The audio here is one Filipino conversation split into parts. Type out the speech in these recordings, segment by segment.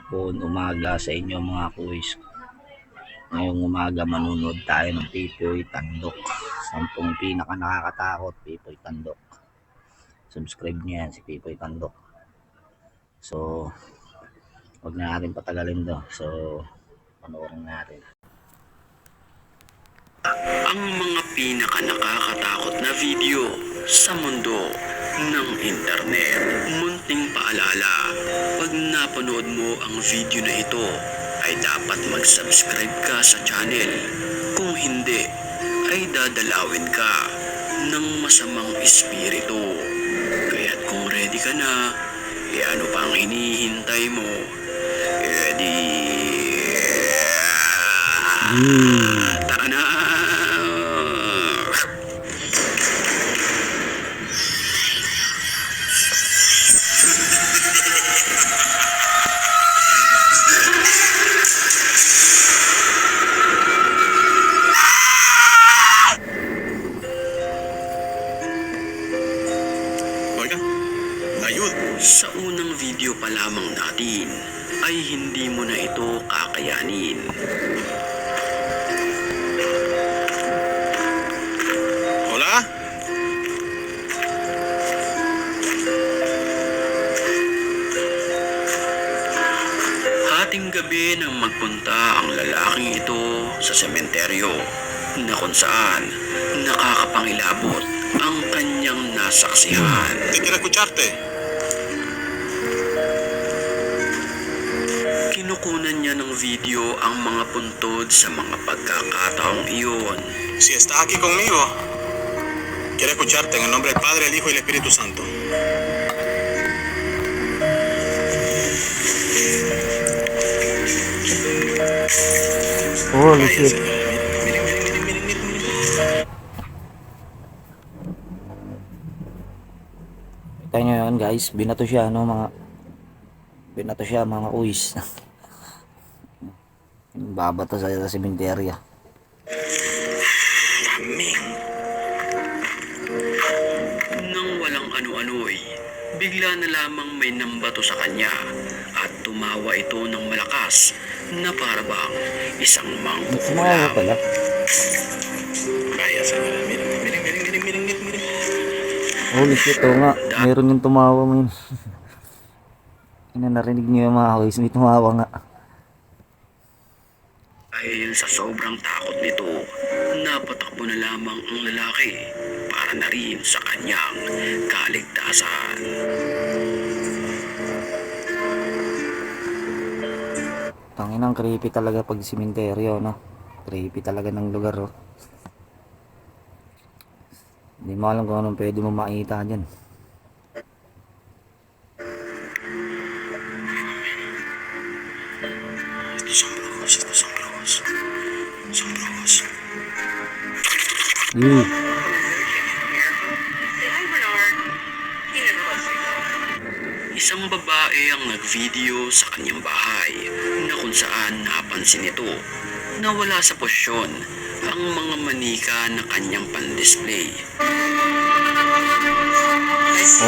hapon, umaga sa inyo mga kuis. Ngayong umaga manunod tayo ng Pipoy Tandok. 10 pinaka nakakatakot Pipoy Tandok. Subscribe niyo yan si Pipoy Tandok. So, wag na natin patagalin to. So, panoorin natin. Ang mga pinaka nakakatakot na video sa mundo ng internet. Munting paalala, pag napanood mo ang video na ito, ay dapat mag-subscribe ka sa channel. Kung hindi, ay dadalawin ka ng masamang espiritu. Kaya't kung ready ka na, ano pa ang hinihintay mo? Tara na! Sa unang video pa lamang natin ay hindi mo na ito kakayanin. Hola? Hating gabi nang magpunta ang lalaking ito sa sementeryo na kung saan nakakapangilabot ang kanyang nasaksihan. Te quiero escucharte. Kinukunan niya ng video ang mga puntod sa mga pagkakataong iyon. Si estás aquí conmigo, quiero escucharte en el nombre del Padre, el Hijo y el Espíritu Santo. Holy Ay, shit. Señor. Miren, miren, miren, miren, miren, miren. Kita nyo yun guys, binato siya mga kuis. Babato sa sementerya. Aming. Nang walang ano-ano'y, bigla na lamang may nambato sa kanya at tumawa ito ng malakas na parabang isang Tumawa mangkukulam. pala. Ay, Señor. Miren, miren, miren, miren, miren, miren, miren. Holy shit, oo nga. Meron yung tumawa mo yun. Narinig niyo yung mga kuis, may tumawa nga. Dahil sa sobrang takot nito, napatakbo na lamang ang lalaki para na rin sa kanyang kaligtasan. Tanginang creepy talaga pag sementeryo, no? Creepy talaga ng lugar, oh. Hindi mo alam kung anong pwede mo makita dyan. Son brujos, estos son brujos. Son brujos. Isang babae ang nag-video sa kanyang bahay na kung saan napansin nito na wala sa posisyon ang mga manika na kanyang pan-display.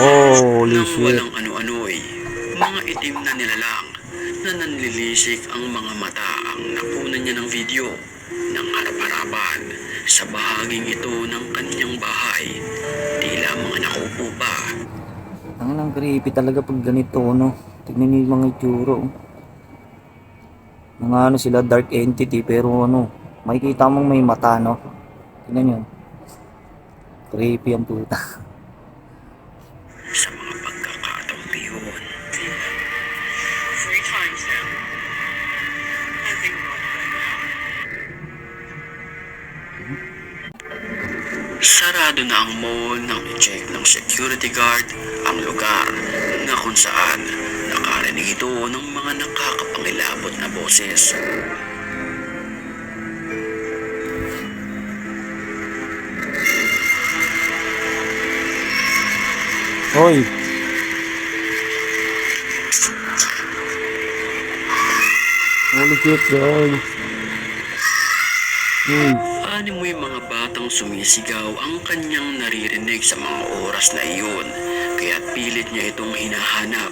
Holy Nang shit. walang ano-ano'y, mga itim na nilalang na nanlilisik ang mga mata ang nakunan niya ng video ng harap-harapan sa bahaging ito ng kanyang bahay. Tila mga nakaupo pa. Tanginang creepy talaga pag ganito, no? Tignan niyo yung mga itsura, oh. Mga ano sila, dark entity, pero ano, makikita mong may mata, no? Tignan niyo. Creepy ang puta. Sa mga pagkakataong iyon, sarado na ang mall nang i-check ng security guard ang lugar na kung saan nakarinig ito ng mga nakakapangilabot na boses. Hoy! Holy shit, guys! Animoy mga batang sumisigaw ang kanyang naririnig sa mga oras na iyon, kaya't pilit niya itong hinahanap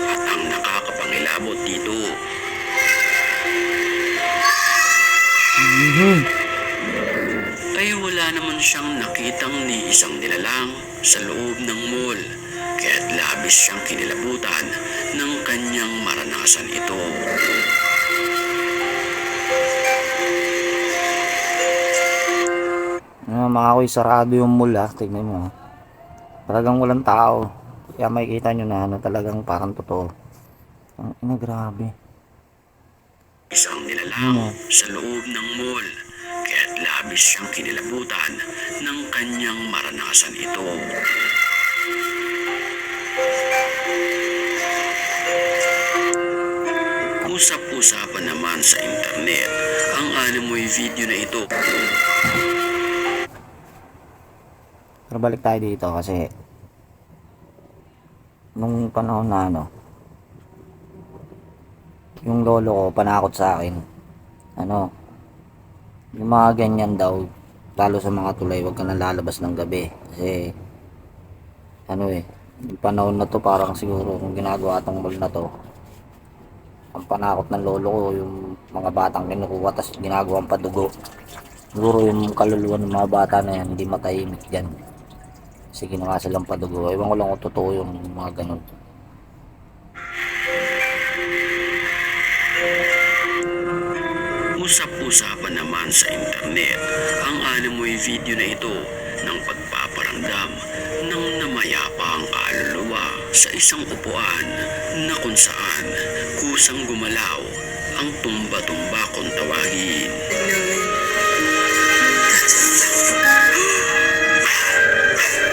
at ang nakakapangilabot nakakapangilabot dito. Ay wala naman siyang nakitang ni isang nilalang sa loob ng mall, kaya't labis siyang kinilabutan ng kanyang maranasan ito. Mga kuy, sarado yung mall ha. Tignan mo ha. Talagang walang tao. Kaya makikita nyo na talagang parang totoo. Ang ina, grabe. Isang nilalang sa loob ng mall, kaya't labis siyang kinilabutan ng kanyang maranasan ito. Usap-usapan naman sa internet ang animoy video na ito. Pero balik tayo dito kasi nung panahon na yung lolo ko panakot sa akin, yung mga ganyan daw, lalo sa mga tulay, wag ka na lalabas ng gabi kasi yung panahon na to parang siguro kung ginagawa tong mall na to, ang panakot ng lolo ko yung mga batang kinukuha tas ginagawang padugo. Siguro yung kaluluwa ng mga bata na yan hindi matahimik dyan kasi ginawa silang padugo. Ewan ko lang kung totoo yung mga ganun. Usap-usapan naman sa internet ang animoy video na ito ng pagpaparamdam ng namayapang kaluluwa sa isang upuan na kung saan kusang gumalaw ang tumba-tumba kung tawagin.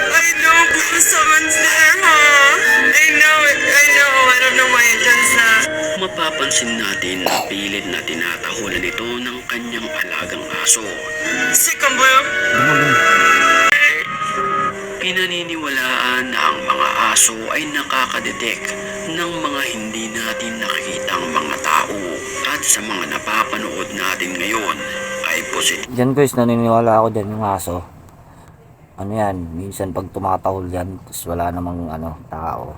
I know someone's there, huh? I know it. I know. I don't know why it does that. Mapapansin natin na pilit na tinatahulan ito ng kanyang alagang aso. Sick on blue. Pinaniniwalaan na ang mga aso ay nakakadetect ng mga hindi natin nakikitang mga tao at sa mga napapanood natin ngayon ay positive. Diyan guys, naniniwala ako dyan yung aso. Minsan pag tumatahol yan, tapos wala namang tao.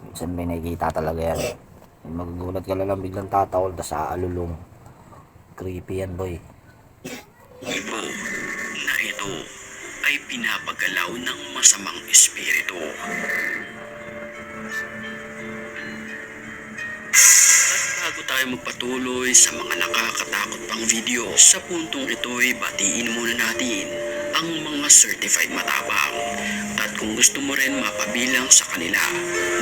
Minsan may nakikita talaga yan. Magugulat ka lang biglang tatahol, tapos aalulong. Creepy yan boy. Ibo na ito ay pinapagalaw ng masamang espiritu. Bago tayo magpatuloy sa mga nakakatakot pang video, sa puntong ito ay batiin muna natin ang mga certified matapang. At kung gusto mo rin mapabilang sa kanila,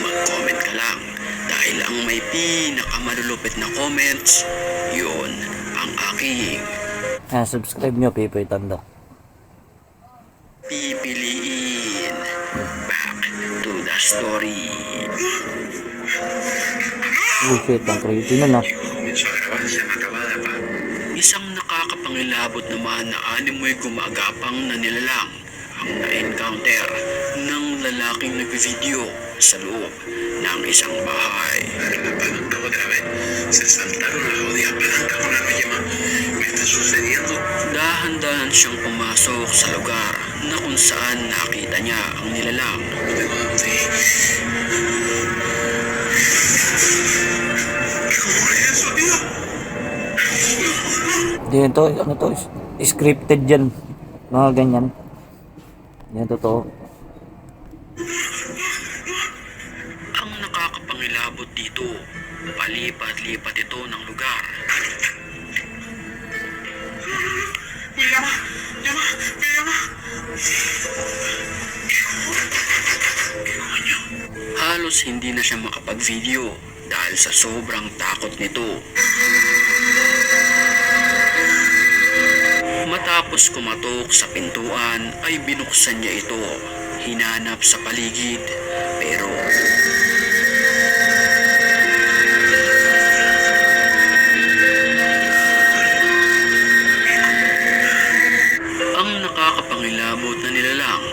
mag-comment ka lang. Dahil ang may pinakamalulupit na comments, yun ang aking Subscribe nyo, Pipoy Tandok. pipiliin. Back to the story. Oh shit, ang creepy na Isang nakakapangilabot naman na animoy gumagapang na nilalang ang na-encounter ng lalaking nag-video sa loob ng isang bahay. Dahan-dahan siyang pumasok sa lugar na kung saan nakita niya ang nilalang. Hindi to, scripted yan. Mga ganyan. Yan totoo. Ang nakakapangilabot dito, palipat-lipat ito ng lugar. Halos hindi na siya makapag-video dahil sa sobrang takot nito. Matapos kumatok sa pintuan ay binuksan niya ito. Hinanap sa paligid pero ang nakakapangilabot na nilalang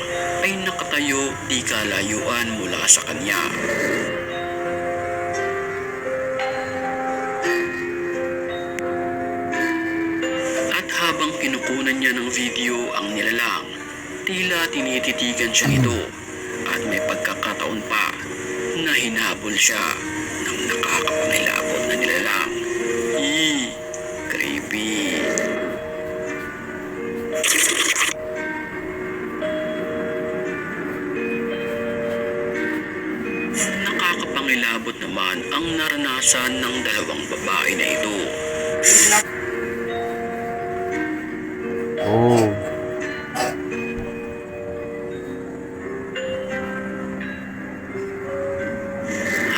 ay nakatayo di kalayuan mula sa kanya. At habang kinukunan niya ng video ang nilalang, tila tinititigan siya nito at may pagkakataon pa na hinabol siya ng nakakapangilabot na nilalang. Creepy. Nakakapangilabot naman ang naranasan ng dalawang babae na ito. Oh.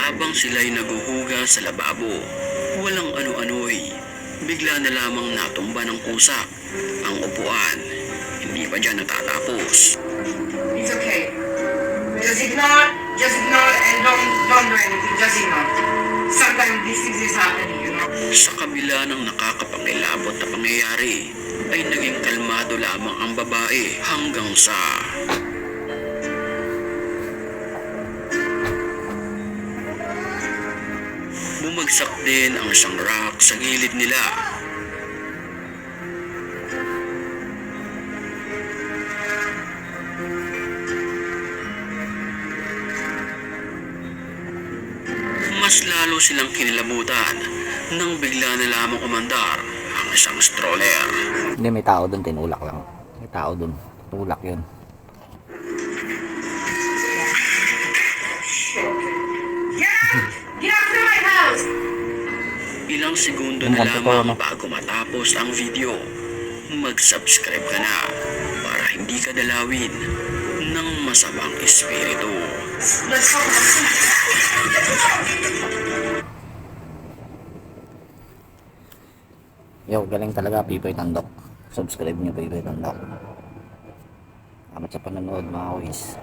Habang sila'y naguhuga sa lababo, walang ano-ano'y bigla na lamang natumba ng kusa ang upuan. Hindi pa dyan natatapos. It's okay. Just ignore and don't do anything. Just ignore. Sometimes these things is happening, you know. Sa kabila ng nakakapangilabot na pangyayari, ay naging kalmado lamang ang babae hanggang sa bumagsak din ang isang rock sa gilid nila. Mas lalo silang kinilabutan nang bigla na lamang umandar ang isang stroller. Hindi, may tao doon, tinulak lang. May tao doon, tulak yun. Get out of my house! Ilang segundo Ang na kanto lamang to, no? bago matapos ang video. Mag-subscribe ka na para hindi ka dalawin ng masamang espiritu. Let's go. Yo, galing talaga, Pipoy Tandok. Subscribe nyo, Pipoy Tandok. Salamat sa panonood, mga kuis.